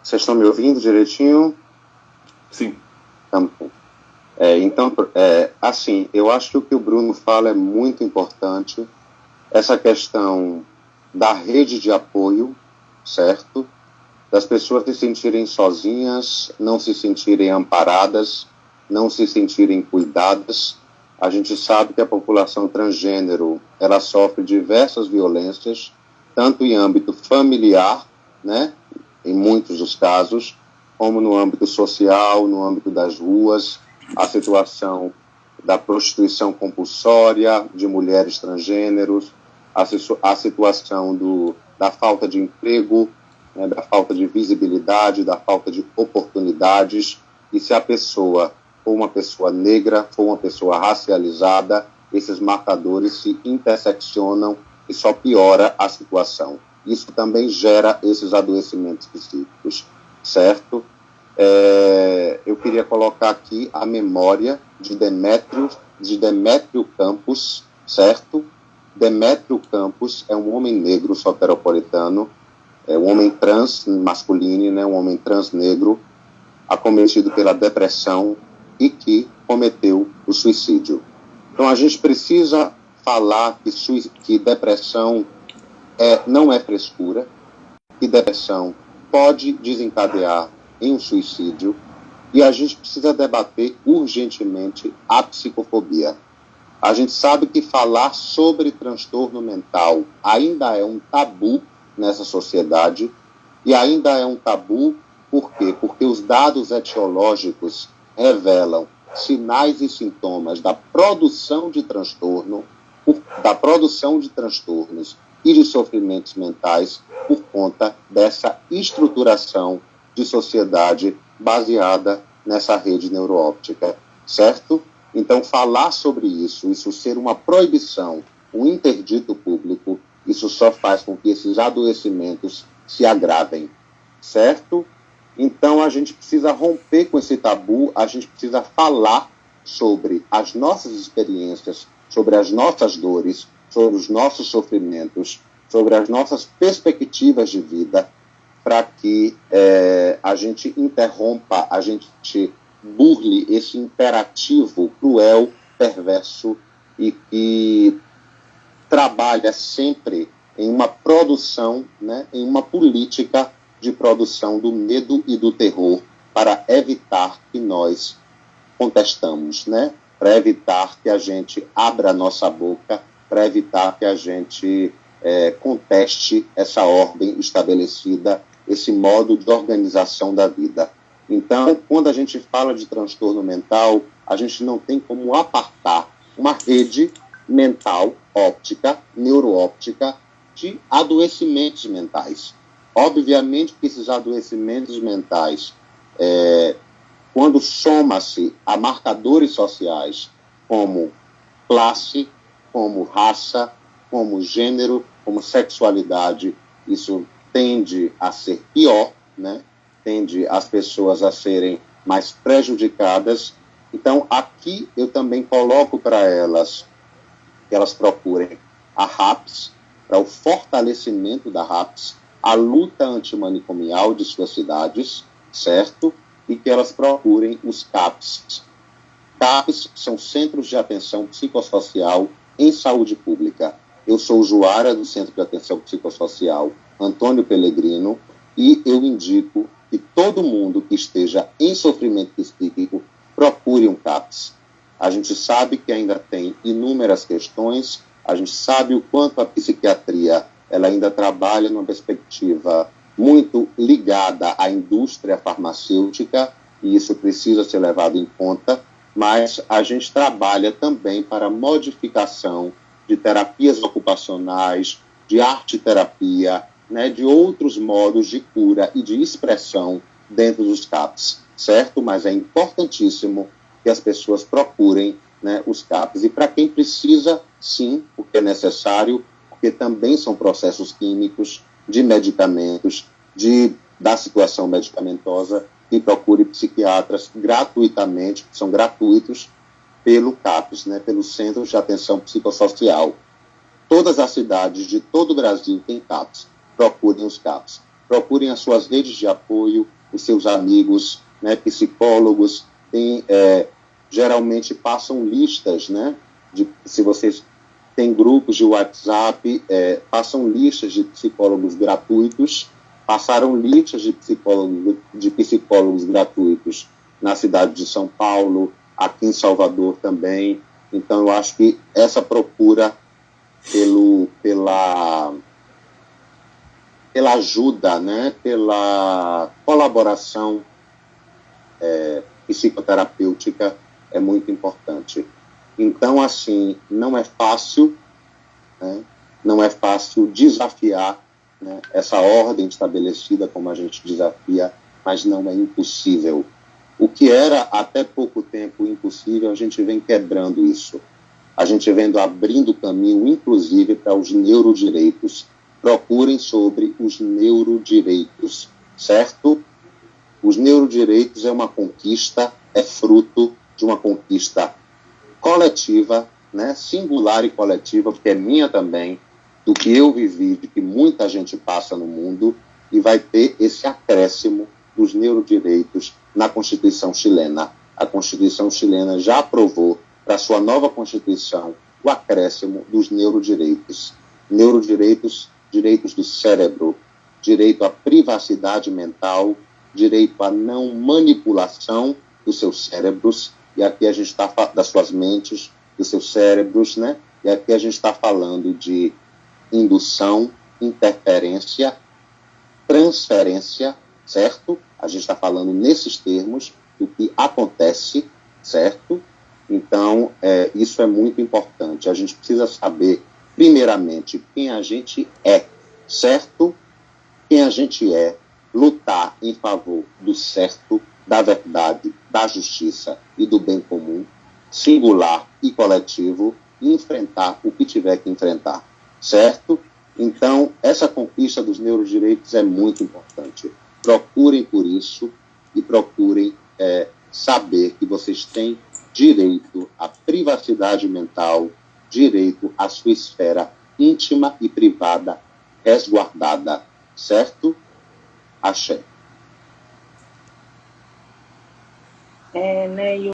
Vocês estão me ouvindo direitinho? Sim. Então, assim, eu acho que o que o Bruno fala é muito importante, essa questão da rede de apoio, certo? Das pessoas se sentirem sozinhas, não se sentirem amparadas, não se sentirem cuidadas. A gente sabe que a população transgênero, ela sofre diversas violências, tanto em âmbito familiar, né, em muitos dos casos, como no âmbito social, no âmbito das ruas, a situação da prostituição compulsória de mulheres transgêneros, a situação da falta de emprego, né, da falta de visibilidade, da falta de oportunidades. E se a pessoa for uma pessoa negra, for uma pessoa racializada, esses marcadores se interseccionam e só piora a situação. Isso também gera esses adoecimentos psíquicos, certo? Eu queria colocar aqui a memória de Demétrio Campos, certo? Demétrio Campos é um homem negro soteropolitano, é um homem trans masculino, né, um homem trans negro, acometido pela depressão e que cometeu o suicídio. Então a gente precisa falar que depressão não é frescura, que depressão pode desencadear em um suicídio, e a gente precisa debater urgentemente a psicofobia. A gente sabe que falar sobre transtorno mental ainda é um tabu nessa sociedade, e ainda é um tabu por quê? Porque os dados etiológicos revelam sinais e sintomas da produção de transtornos e de sofrimentos mentais por conta dessa estruturação de sociedade baseada nessa rede neuroóptica, certo? Então, falar sobre isso ser uma proibição, um interdito público, isso só faz com que esses adoecimentos se agravem, certo? Então, a gente precisa romper com esse tabu, a gente precisa falar sobre as nossas experiências, sobre as nossas dores, sobre os nossos sofrimentos, sobre as nossas perspectivas de vida, para que a gente interrompa, a gente burle esse imperativo cruel, perverso e que trabalha sempre em uma produção, né, em uma política de produção do medo e do terror para evitar que nós contestamos, né, para evitar que a gente abra a nossa boca, para evitar que a gente conteste essa ordem estabelecida, esse modo de organização da vida. Então, quando a gente fala de transtorno mental, a gente não tem como apartar uma rede mental, óptica, neuroóptica, de adoecimentos mentais. Obviamente que esses adoecimentos mentais, quando soma-se a marcadores sociais como classe, como raça, como gênero, como sexualidade, isso tende a ser pior, né? Tende as pessoas a serem mais prejudicadas. Então, aqui eu também coloco para elas que elas procurem a RAPS, para o fortalecimento da RAPS, a luta antimanicomial de suas cidades, certo? E que elas procurem os CAPs. CAPs são Centros de Atenção Psicossocial em Saúde Pública. Eu sou usuária do Centro de Atenção Psicossocial Antônio Pellegrino e eu indico que todo mundo que esteja em sofrimento psíquico procure um CAPS. A gente sabe que ainda tem inúmeras questões, a gente sabe o quanto a psiquiatria ela ainda trabalha numa perspectiva muito ligada à indústria farmacêutica, e isso precisa ser levado em conta, mas a gente trabalha também para modificação de terapias ocupacionais, de arte-terapia, né, de outros modos de cura e de expressão dentro dos CAPs, certo? Mas é importantíssimo que as pessoas procurem, né, os CAPs. E para quem precisa, sim, porque é necessário, porque também são processos químicos, de medicamentos, da situação medicamentosa, e procure psiquiatras gratuitamente, que são gratuitos, pelo CAPS, né, pelo Centro de Atenção Psicossocial. Todas as cidades de todo o Brasil têm CAPS. Procurem os CAPS. procurem as suas redes de apoio, os seus amigos, né, psicólogos, geralmente passam listas, né, se vocês têm grupos de WhatsApp, passam listas de psicólogos gratuitos, passaram listas de psicólogos gratuitos na cidade de São Paulo, aqui em Salvador também. Então, eu acho que essa procura pela ajuda, né, pela colaboração psicoterapêutica é muito importante. Então, assim, não é fácil, né, não é fácil desafiar, né, essa ordem estabelecida como a gente desafia, mas não é impossível. O que era até pouco tempo impossível, a gente vem quebrando isso. A gente vem abrindo caminho, inclusive, para os neurodireitos. Procurem sobre os neurodireitos, certo? Os neurodireitos é uma conquista, é fruto de uma conquista coletiva, né, singular e coletiva, porque é minha também, do que eu vivi, de que muita gente passa no mundo, e vai ter esse acréscimo dos neurodireitos na Constituição chilena. A Constituição chilena já aprovou para sua nova Constituição o acréscimo dos neurodireitos. Neurodeireitos, direitos do cérebro, direito à privacidade mental, direito à não manipulação dos seus cérebros, e aqui a gente está das suas mentes, dos seus cérebros, né? E aqui a gente está falando de indução, interferência, transferência, certo? A gente está falando nesses termos do que acontece, certo? Então, isso é muito importante. A gente precisa saber, primeiramente, quem a gente é, certo? Quem a gente é, lutar em favor do certo, da verdade, da justiça e do bem comum, singular e coletivo, e enfrentar o que tiver que enfrentar, certo? Então, essa conquista dos neurodireitos é muito importante. Procurem por isso e procurem saber que vocês têm direito à privacidade mental, direito à sua esfera íntima e privada resguardada, certo? Axé. Né,